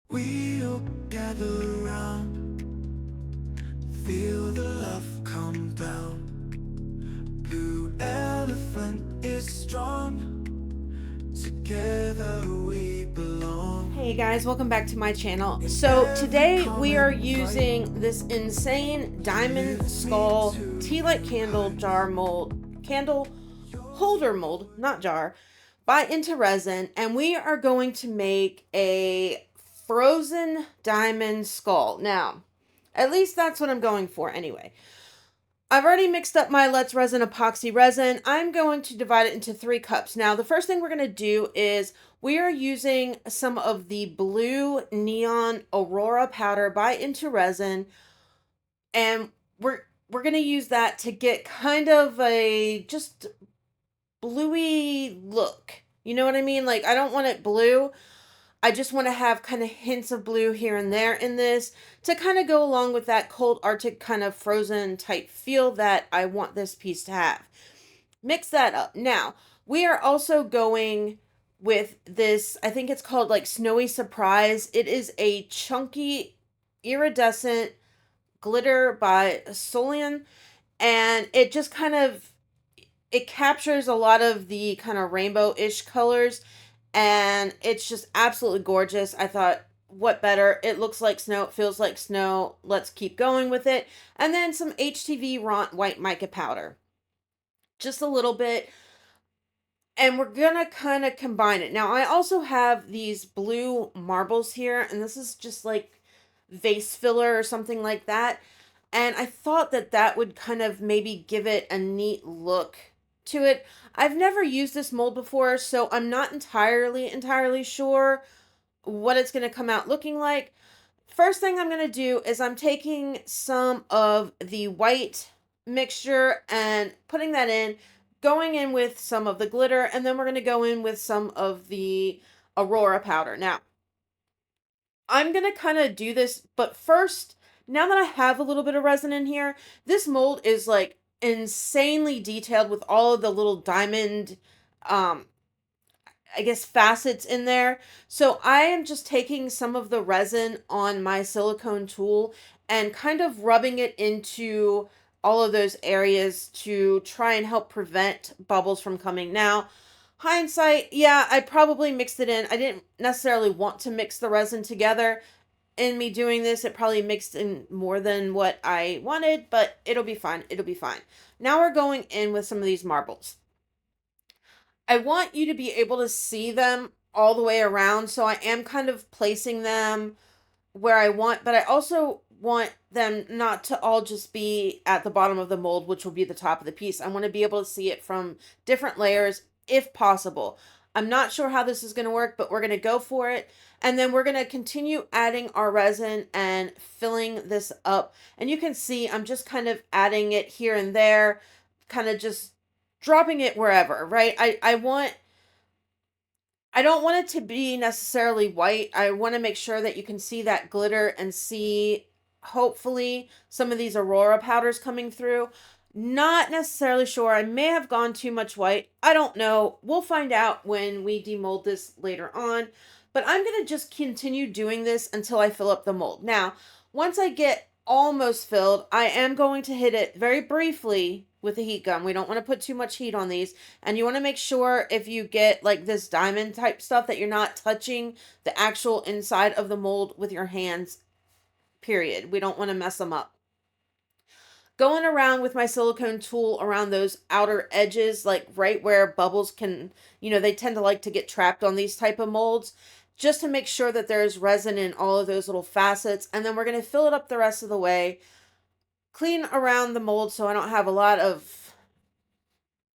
We'll gather around, feel the love come down. Blue elephant is strong, together we belong. Hey guys, welcome back to my channel. So today we are using this insane diamond skull tea light candle jar mold, candle holder mold, not jar, by Into Resin, and we are going to make a frozen diamond skull. Now, at least that's what I'm going for anyway. I've already mixed up my Let's Resin epoxy resin. I'm going to divide it into 3 cups. Now, the first thing we're going to do is we are using some of the blue neon aurora powder by Into Resin, and we're going to use that to get kind of a just bluey look. You know what I mean? Like, I don't want it blue. I just want to have kind of hints of blue here and there in this to kind of go along with that cold Arctic kind of frozen type feel that I want this piece to have. Mix that up. Now, we are also going with this, I think it's called like Snowy Surprise. It is a chunky iridescent glitter by Solian, and it just kind of, it captures a lot of the kind of rainbow-ish colors, and it's just absolutely gorgeous. I thought, what better? It looks like snow, it feels like snow. Let's keep going with it. And then some HTV Ront white mica powder. Just a little bit. And we're gonna kind of combine it. Now, I also have these blue marbles here, and this is just like vase filler or something like that. And I thought that that would kind of maybe give it a neat look to it. I've never used this mold before, so I'm not entirely sure what it's going to come out looking like. First thing I'm going to do is I'm taking some of the white mixture and putting that in, going in with some of the glitter, and then we're going to go in with some of the aurora powder. Now, I'm going to kind of do this, but first, now that I have a little bit of resin in here, this mold is like insanely detailed with all of the little diamond, I guess, facets in there. So I am just taking some of the resin on my silicone tool and kind of rubbing it into all of those areas to try and help prevent bubbles from coming. Now, hindsight, yeah, I probably mixed it in. I didn't necessarily want to mix the resin together. In me doing this, it probably mixed in more than what I wanted, but it'll be fine. It'll be fine. Now we're going in with some of these marbles. I want you to be able to see them all the way around, so I am kind of placing them where I want, but I also want them not to all just be at the bottom of the mold, which will be the top of the piece. I want to be able to see it from different layers if possible. I'm not sure how this is going to work, but we're going to go for it. And then we're going to continue adding our resin and filling this up. And you can see I'm just kind of adding it here and there, kind of just dropping it wherever, right? I don't want it to be necessarily white. I want to make sure that you can see that glitter and see, hopefully, some of these aurora powders coming through. Not necessarily sure. I may have gone too much white. I don't know. We'll find out when we demold this later on. But I'm going to just continue doing this until I fill up the mold. Now, once I get almost filled, I am going to hit it very briefly with a heat gun. We don't want to put too much heat on these. And you want to make sure if you get like this diamond type stuff that you're not touching the actual inside of the mold with your hands, period. We don't want to mess them up. Going around with my silicone tool around those outer edges, like right where bubbles can, they tend to like to get trapped on these type of molds, just to make sure that there's resin in all of those little facets. And then we're going to fill it up the rest of the way. Clean around the mold so I don't have a lot of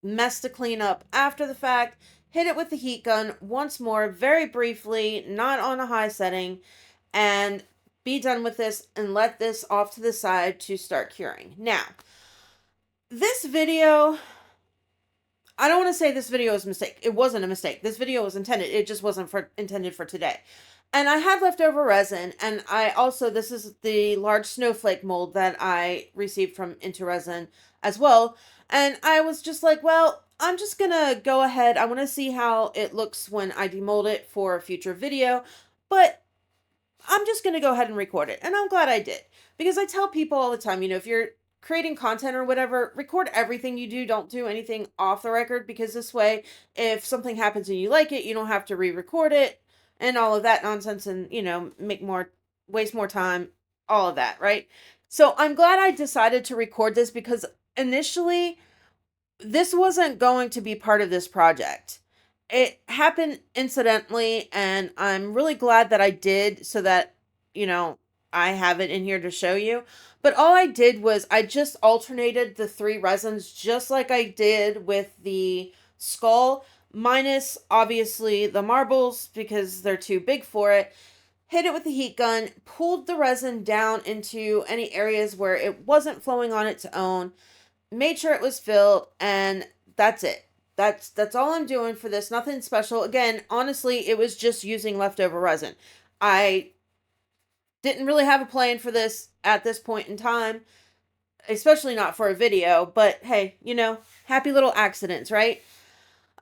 mess to clean up after the fact. Hit it with the heat gun once more, very briefly, not on a high setting, and be done with this and let this off to the side to start curing. Now, this video, I don't want to say this video is a mistake. It wasn't a mistake. This video was intended. It just wasn't intended for today. And I had leftover resin, and I also, this is the large snowflake mold that I received from Into Resin as well. And I was just like, well, I'm just going to go ahead. I want to see how it looks when I demold it for a future video. But just going to go ahead and record it. And I'm glad I did, because I tell people all the time, if you're creating content or whatever, record everything you do. Don't do anything off the record, because this way, if something happens and you like it, you don't have to re-record it and all of that nonsense and, waste more time, all of that, right? So I'm glad I decided to record this, because initially this wasn't going to be part of this project. It happened incidentally, and I'm really glad that I did, so that, I have it in here to show you. But all I did was I just alternated the 3 resins, just like I did with the skull, minus obviously the marbles because they're too big for it. Hit it with the heat gun, pulled the resin down into any areas where it wasn't flowing on its own, made sure it was filled, and that's it. That's all I'm doing for this. Nothing special. Again, honestly, it was just using leftover resin. I didn't really have a plan for this at this point in time, especially not for a video, but hey, happy little accidents, right?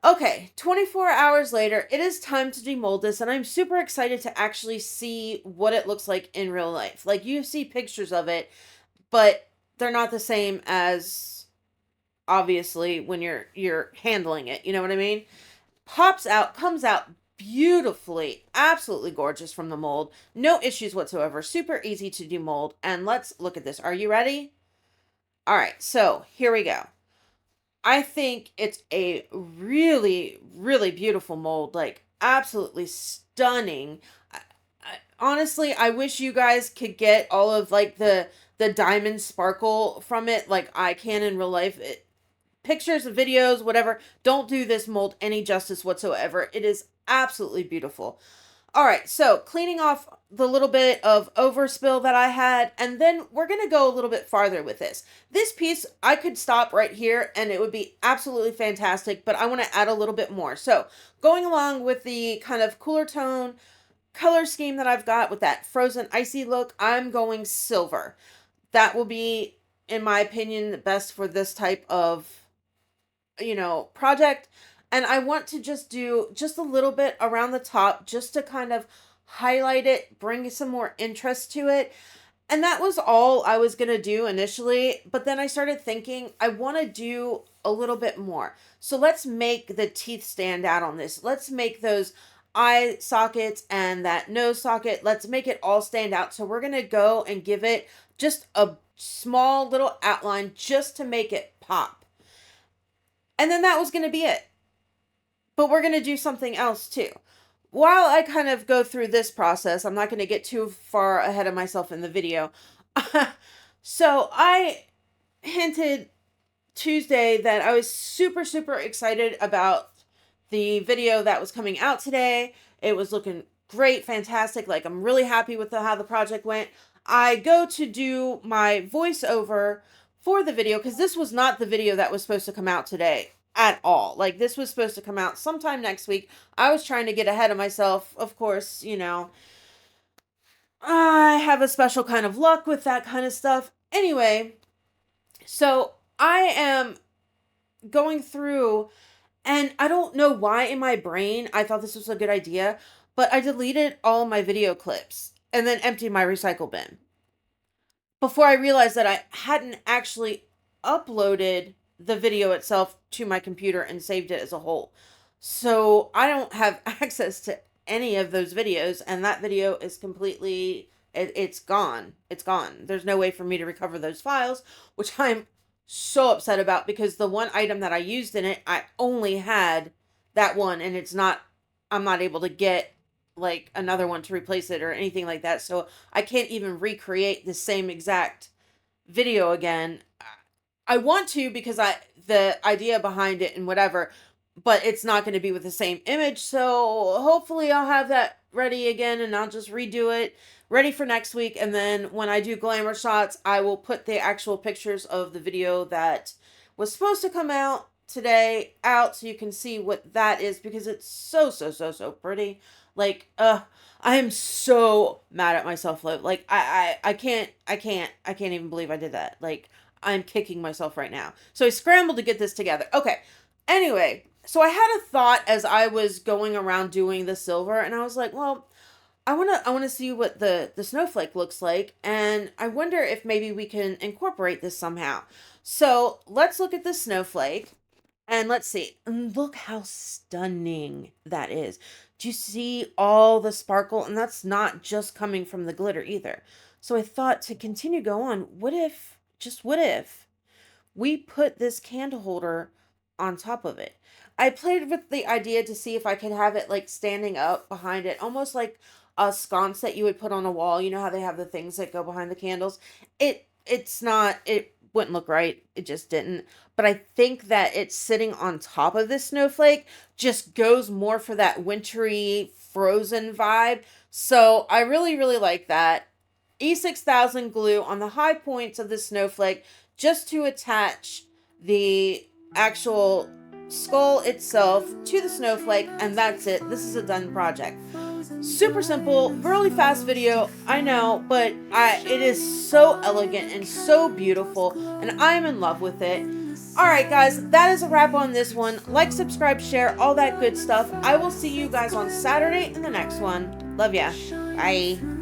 Okay, 24 hours later, it is time to demold this, and I'm super excited to actually see what it looks like in real life. Like, you see pictures of it, but they're not the same as, obviously, when you're handling it, you know what I mean? Pops out, comes out beautifully, absolutely gorgeous from the mold. No issues whatsoever, super easy to demold, and let's look at this. Are you ready? All right, so here we go. I think it's a really, really beautiful mold, like absolutely stunning. Honestly, I wish you guys could get all of like the diamond sparkle from it like I can in real life. Pictures, videos, whatever, don't do this mold any justice whatsoever. It is absolutely beautiful. All right, so cleaning off the little bit of overspill that I had, and then we're going to go a little bit farther with this. This piece, I could stop right here and it would be absolutely fantastic, but I want to add a little bit more. So going along with the kind of cooler tone color scheme that I've got with that frozen icy look, I'm going silver. That will be, in my opinion, the best for this type of, project. And I want to just do just a little bit around the top just to kind of highlight it, bring some more interest to it. And that was all I was going to do initially. But then I started thinking I want to do a little bit more. So let's make the teeth stand out on this. Let's make those eye sockets and that nose socket. Let's make it all stand out. So we're going to go and give it just a small little outline just to make it pop. And then that was going to be it. But we're going to do something else too. While I kind of go through this process, I'm not going to get too far ahead of myself in the video. So I hinted Tuesday that I was super, super excited about the video that was coming out today. It was looking great, fantastic. Like, I'm really happy with how the project went. I go to do my voiceover for the video because this was not the video that was supposed to come out today at all. Like, this was supposed to come out sometime next week. I was trying to get ahead of myself. Of course, I have a special kind of luck with that kind of stuff. Anyway, so I am going through, and I don't know why in my brain I thought this was a good idea, but I deleted all my video clips and then emptied my recycle bin before I realized that I hadn't actually uploaded the video itself to my computer and saved it as a whole. So I don't have access to any of those videos, and that video is completely, it's gone. It's gone. There's no way for me to recover those files, which I'm so upset about because the one item that I used in it, I only had that one, and I'm not able to get like another one to replace it or anything like that. So I can't even recreate the same exact video again. I want to because the idea behind it and whatever, but it's not going to be with the same image. So hopefully I'll have that ready again and I'll just redo it ready for next week. And then when I do glamour shots, I will put the actual pictures of the video that was supposed to come out today out so you can see what that is because it's so, so, so, so pretty. Like, I am so mad at myself. Like, I can't even believe I did that. Like, I'm kicking myself right now. So I scrambled to get this together. Okay. Anyway, so I had a thought as I was going around doing the silver, and I was like, well, I wanna see what the snowflake looks like, and I wonder if maybe we can incorporate this somehow. So let's look at the snowflake, and let's see. And look how stunning that is. Do you see all the sparkle? And that's not just coming from the glitter either. So I thought, to continue go on, what if, just what if, we put this candle holder on top of it? I played with the idea to see if I could have it like standing up behind it, almost like a sconce that you would put on a wall. You know how they have the things that go behind the candles? It's not, it wouldn't look right. It just didn't. But I think that it's sitting on top of this snowflake just goes more for that wintry frozen vibe. So I really, really like that. E6000 glue on the high points of the snowflake just to attach the actual skull itself to the snowflake, and that's it. This is a done project. Super simple, really fast video, I know, but it is so elegant and so beautiful, and I'm in love with it. Alright guys, that is a wrap on this one. Like, subscribe, share, all that good stuff. I will see you guys on Saturday in the next one. Love ya. Bye.